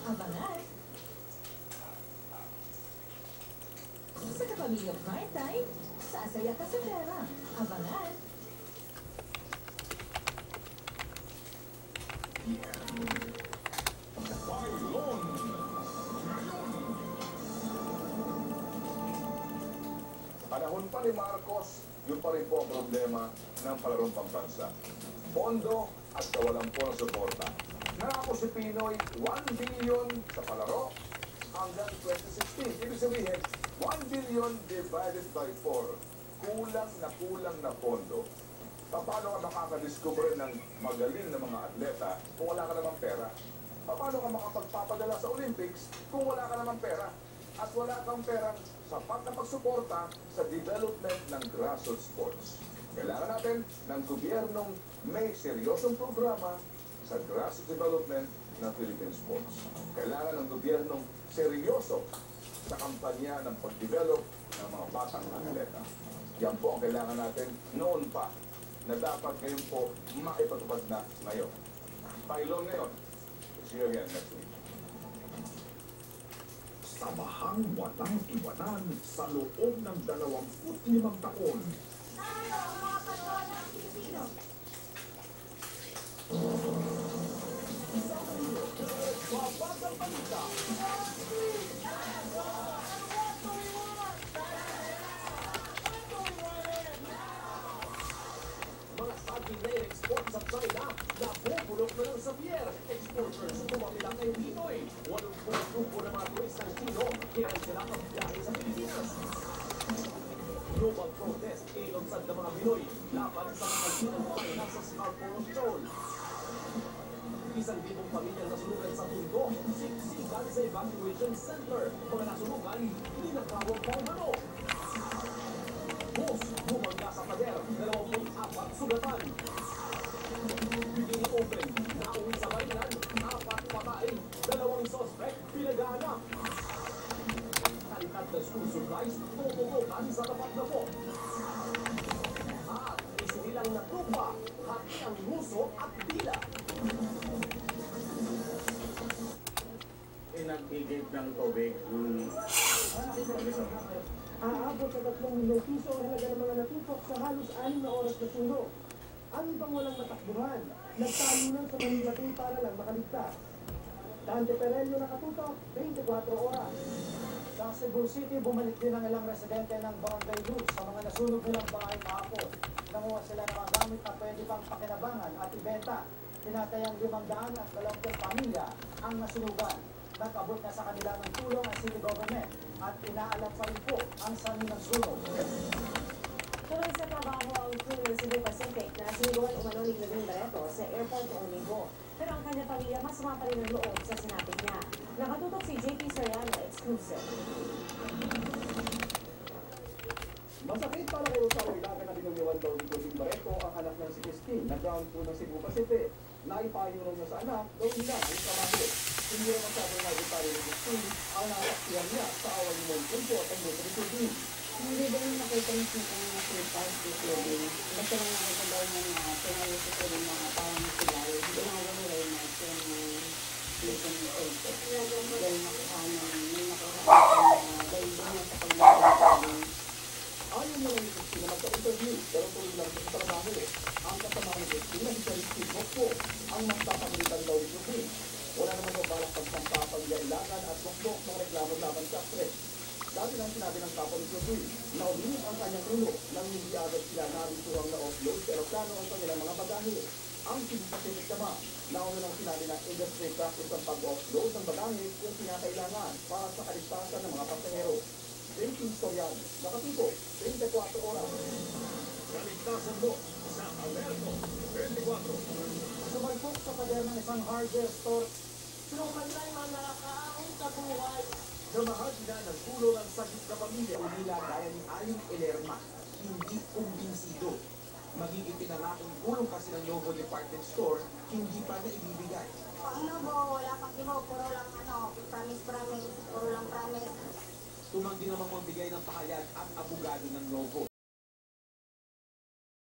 Abangan! Sa kapamilya prime time, sasaya ka sa pera. Abangan! Panahon pa ni Marcos, yun pa rin po ang problema ng palarong pambansa. Pondo at kawalan po ng suporta. Narako si Pinoy 1 billion sa palaro hanggang 2016. Ibig sabihin, 1 billion divided by 4. Kulang na pondo. Paano ka makakadiscover ng magaling na mga atleta kung wala ka namang pera? Paano ka makapagpapadala sa Olympics kung wala ka namang pera? At wala kang perang sapat na pagsuporta sa development ng grassroots sports. Kailangan natin ng gobyernong may seryosong programa sa grassroots development ng Philippine sports. Kailangan ng gobyernong seryoso sa kampanya ng pag-develop ng mga batang atleta. Yan po ang kailangan natin noon pa na dapat ngayon po maipatupad na ngayon. Pailon ngayon. See you again next week. Samahang walang iwanan sa loob ng 25 taon. Babagang balita. Mga saging na export sa China, nabubulok na ng Xavier. Exporters tumamila kay Pinoy. 80 grupo ng mga turistang Chino, kinansela ang biyahe sa Pilipinas. Global protest, ilunsad ng mga Pinoy, laban sa mga Chinang China sa Scarborough Shoal. 1,000 pamilyang nasunugan sa mundo, siksikan sa evacuation center. Mga nasunugan, ninakawang paumano. Bus, bumangga sa pader, 24 sugatan. Bikini open, nauwi sa barilan, 4 patay, 2 suspect, pinagahanap. Kalikat na school supplies, tututukan sa tapat na po. At isinilang na tupa, hati ang nguso at dila. Nagigib ng tubig. Aabot sa 3 milyong piso ang halaga ng mga natutok sa halos 6 na oras na sunog. Ang ibang walang matakbuhan, nagtalunan sa Manila Bay para lang makaligtas. Dante Perello nakatutok, 24 oras. Sa Cebu City, bumalik din ang ilang residente ng Barangay Luz sa mga nasunog nilang bahay kahapon. Nanguha sila ng mga gamit na pwede pang pakinabangan at ibenta. Tinatayang 520 pamilya ang nasunugan. Nag-abot na sa kanila ng tulong ang city government at inaalam pa rin po ang sanhi ng sunog. Tuloy sa trabaho ang crew ng Cebu Pacific na sinubukan umano ni Gavin Barreto sa airport noong linggo. Pero ang kanyang pamilya masama pa rin ang loob sa sinapit niya. Nakatutok si JP Soriano, exclusive. Masakit para kay Rosario Ilaga na binuliwan daw ni Gavin Barreto ang anak ng si Christine na ground crew ng Cebu Pacific. Naipayo raw niya sa anak, gawin nila ang trabaho. Hindi naman sabi nga detalye ni Christine ang nakakasiyan niya sa awal ni Montempo at ang motor ni Christine. Hindi ba yung nakita niyo kung nag-report si Kevin? Basta lang nakita daw niya na tumayo si Kevin mga parang sila. Hindi nga wala rin na siya ng listen ni Kevin. Dahil nakuha niya, may nakuha niya dahil doon niya sa pagmamahal. Ayaw mo lang ni Christine na magka-interview pero tuloy lang sa trabaho. Ang kasama ni Christine na si Christine Mokpo ang magpapagalitan daw ni Christine. Wala naman daw balak pagsampa pag-ilailangan at mokbok ng reklamo laban sa actress. Dati nang sinabi ng kapo ni Joey na uminom ang kanyang rulo nang hindi agad sila narituang na offload pero plano ang kanilang mga bagahe. Ang Cebu Pacific naman, nauna nang sinabi na industry practice ang pag-offload ng bagahe kung kinakailangan para sa kaligtasan ng mga pasahero. JP Soriano, nakatuto, 24 oras. Kaligtasan mo sa Alerto 24. Sumalpok sa pader ng isang hardware store. Sumanay mga nakakaahon sa buhay. Namahal na ng tulong ang sagip na pamilya. Unila gaya ni Aling Elerma, hindi kumbinsido. Magiging pinangakong tulong kasi ng Novo Department Store, hindi pa na ibibigay. Ano mo, wala pang imo, puro lang promise, puro lang promise. Tumanggi namang magbigay ng pahayag ang abogado ng Novo.